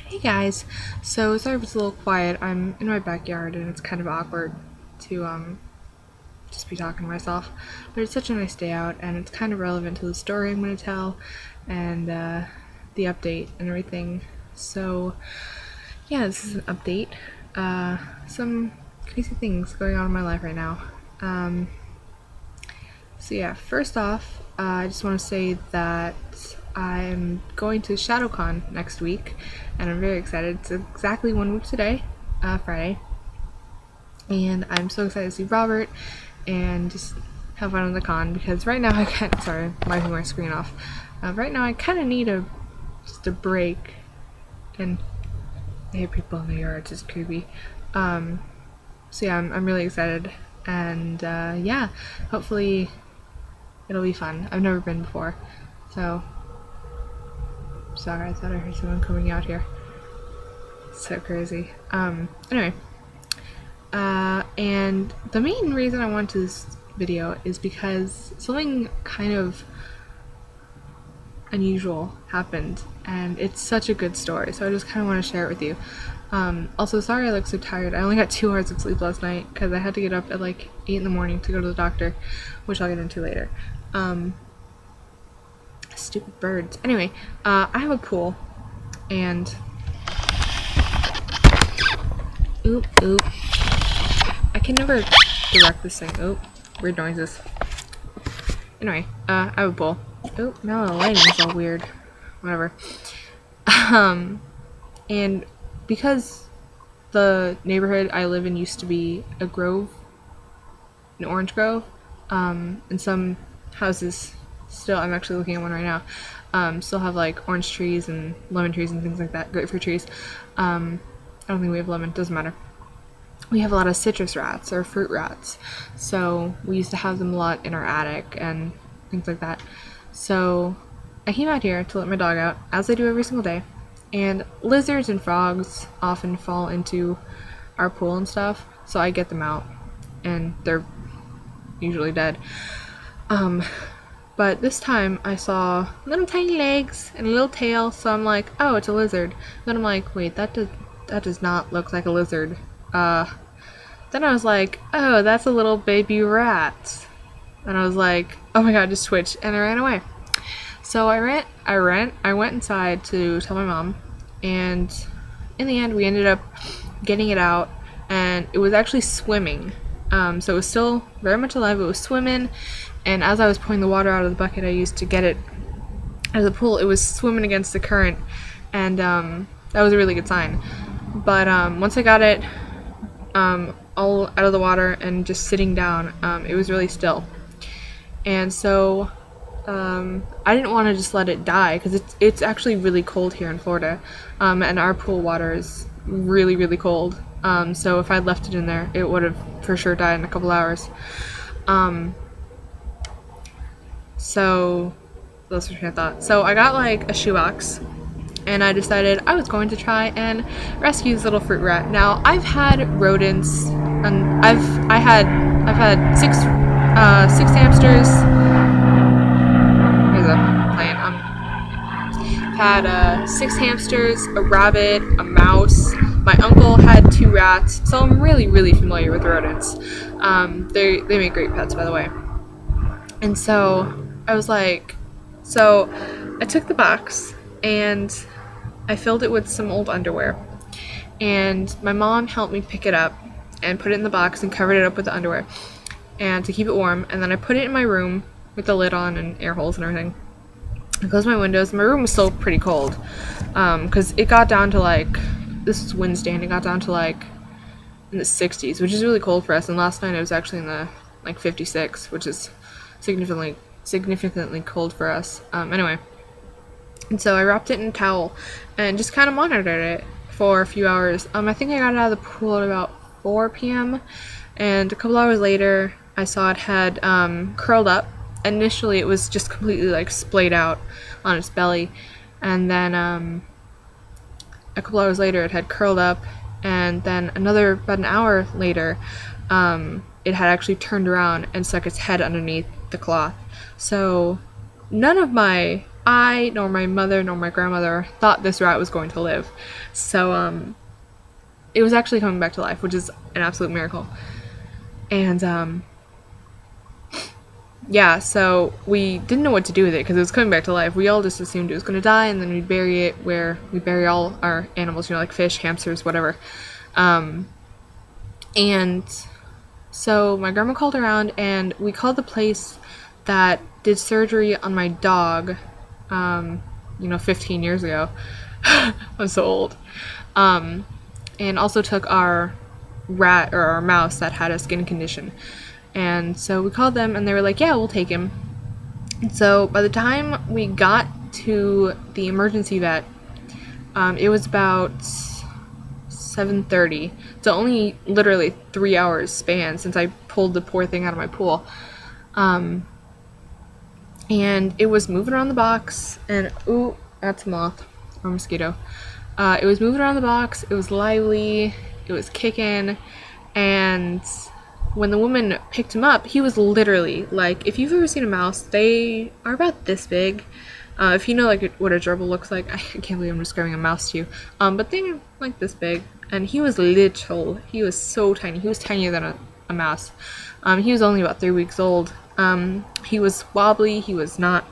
Hey guys, so sorry if it's a little quiet. I'm in my backyard and it's kind of awkward to just be talking to myself. But it's such a nice day out and it's kind of relevant to the story I'm going to tell and the update and everything. So yeah, this is an update. Some crazy things going on in my life right now. So yeah, first off, I just want to say that I'm going to ShadowCon next week, and I'm very excited. It's exactly 1 week today, Friday, and I'm so excited to see Robert and just have fun on the con because right now I can't. Sorry, I'm wiping my screen off. Right now I kind of need just a break, and I hear people in the yard. It's just creepy. So yeah, I'm really excited, and yeah, hopefully it'll be fun. I've never been before, so sorry, I thought I heard someone coming out here. So crazy. Anyway, and the main reason I wanted this video is because something kind of unusual happened, and it's such a good story, so I just kind of want to share it with you. Also, sorry I look so tired. I only got 2 hours of sleep last night because I had to get up at like 8 in the morning to go to the doctor, which I'll get into later. Stupid birds. Anyway, I have a pool, and oop. I can never direct this thing. Oop, weird noises. Anyway, I have a pool. Oop, now the lighting's all weird. Whatever. And because the neighborhood I live in used to be a grove, an orange grove, and some houses still, I'm actually looking at one right now, still have like orange trees and lemon trees and things like that, grapefruit trees. I don't think we have lemon, doesn't matter. We have a lot of citrus rats or fruit rats, so we used to have them a lot in our attic and things like that. So I came out here to let my dog out, as I do every single day, and lizards and frogs often fall into our pool and stuff, so I get them out, and they're usually dead. But this time I saw little tiny legs and a little tail, so I'm like, oh, it's a lizard. Then I'm like, wait, that does not look like a lizard. Then I was like, oh, that's a little baby rat. And I was like, oh my god, just twitched, and I ran away. So I went inside to tell my mom, and in the end we ended up getting it out, and it was actually swimming. So it was still very much alive. It was swimming, and as I was pouring the water out of the bucket I used to get it out of the pool, it was swimming against the current, and that was a really good sign. But once I got it all out of the water and just sitting down, it was really still. And so I didn't want to just let it die because it's actually really cold here in Florida, and our pool water is really, really cold. So if I'd left it in there, it would have for sure died in a couple hours. So that's what I thought. So I got like a shoebox, and I decided I was going to try and rescue this little fruit rat. Now I've had rodents, and I've had six hamsters. There's a plant. I've had 6 hamsters, a rabbit, a mouse. My uncle had 2 rats, so I'm really, really familiar with rodents. They make great pets, by the way. And so I was like, so I took the box and I filled it with some old underwear, and my mom helped me pick it up and put it in the box and covered it up with the underwear and to keep it warm. And then I put it in my room with the lid on and air holes and everything. I closed my windows. My room was still pretty cold because it got down to like, this was Wednesday, and it got down to like in the 60s, which is really cold for us. And last night it was actually in the like 56, which is significantly cold for us. Anyway, and so I wrapped it in a towel and just kind of monitored it for a few hours. I think I got it out of the pool at about 4 p.m. and a couple hours later I saw it had curled up. Initially it was just completely like splayed out on its belly, and then a couple hours later it had curled up, and then about an hour later it had actually turned around and stuck its head underneath the cloth. So none of my I, nor my mother, nor my grandmother thought this rat was going to live. So, it was actually coming back to life, which is an absolute miracle. And, yeah, so we didn't know what to do with it because it was coming back to life. We all just assumed it was going to die, and then we'd bury it where we bury all our animals, like fish, hamsters, whatever. And so my grandma called around, and we called the place that did surgery on my dog, 15 years ago. I'm so old. And also took our rat or our mouse that had a skin condition. And so we called them, and they were like, yeah, we'll take him. And so by the time we got to the emergency vet, it was about 7:30. So only literally 3 hours span since I pulled the poor thing out of my pool. And it was moving around the box, and ooh, that's a moth or a mosquito. It was moving around the box, it was lively, it was kicking, and when the woman picked him up, he was literally, like, if you've ever seen a mouse, they are about this big. If you know, like, what a gerbil looks like, I can't believe I'm describing a mouse to you, but they're, like, this big, and he was he was so tiny, he was tinier than a mouse. He was only about 3 weeks old. He was wobbly, he was not,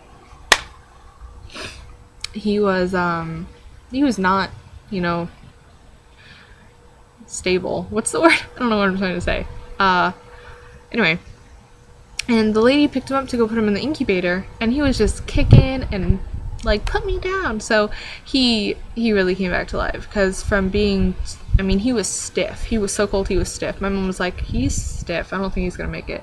stable. What's the word? I don't know what I'm trying to say. Anyway, and the lady picked him up to go put him in the incubator, and he was just kicking and like, put me down. So he really came back to life, because from being, he was stiff. He was so cold, he was stiff. My mom was like, he's stiff, I don't think he's gonna make it.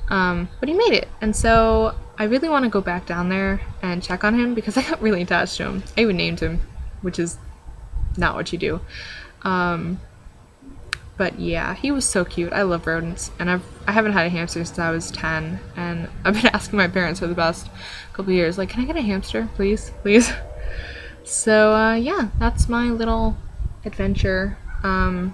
But he made it, and so I really want to go back down there and check on him, because I got really attached to him. I even named him, which is not what you do. But yeah, he was so cute. I love rodents, and I haven't had a hamster since I was 10, and I've been asking my parents for the past couple years, like, can I get a hamster, please, please? So yeah, that's my little adventure. I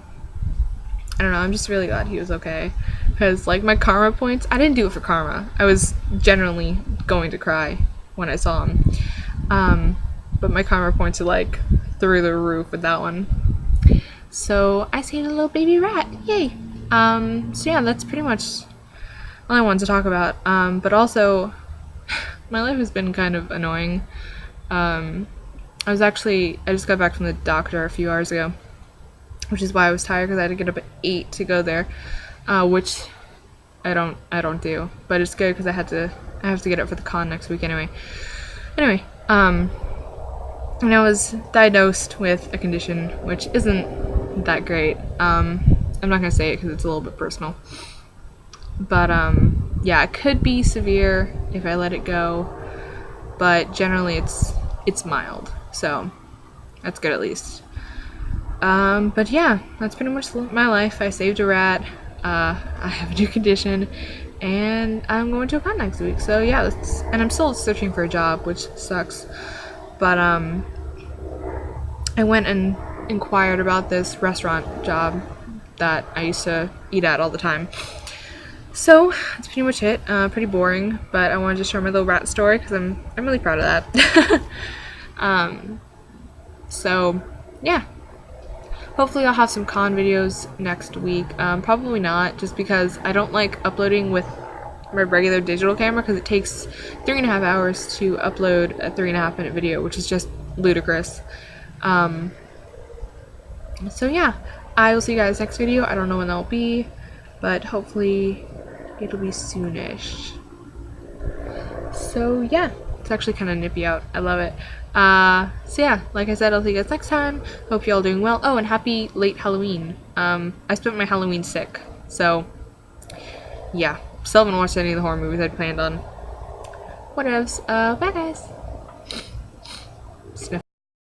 don't know, I'm just really glad he was okay, because, like, my karma points, I didn't do it for karma. I was generally going to cry when I saw him. But my karma points are, like, through the roof with that one. So I saved a little baby rat. Yay! So yeah, that's pretty much all I wanted to talk about. But also, my life has been kind of annoying. I just got back from the doctor a few hours ago, which is why I was tired, because I had to get up at 8 to go there, which I don't do. But it's good, because I have to get up for the con next week anyway. Anyway, and I was diagnosed with a condition which isn't that great. I'm not gonna say it because it's a little bit personal, but yeah, it could be severe if I let it go, but generally it's mild, so that's good at least. But yeah, that's pretty much my life. I saved a rat, I have a new condition, and I'm going to a con next week, so yeah, and I'm still searching for a job, which sucks, but I went and inquired about this restaurant job that I used to eat at all the time. So that's pretty much it. Pretty boring, but I wanted to share my little rat story, because I'm really proud of that. So yeah, hopefully I'll have some con videos next week. Probably not, just because I don't like uploading with my regular digital camera, because it takes 3.5 hours to upload a 3.5 minute video, which is just ludicrous. So yeah, I will see you guys next video. I don't know when that'll be, but hopefully it'll be soonish. So yeah, it's actually kind of nippy out. I love it. So yeah, like I said, I'll see you guys next time. Hope you all doing well. Oh, and happy late Halloween. I spent my Halloween sick, so yeah, still haven't watched any of the horror movies I'd planned on. Whatevs. Bye guys.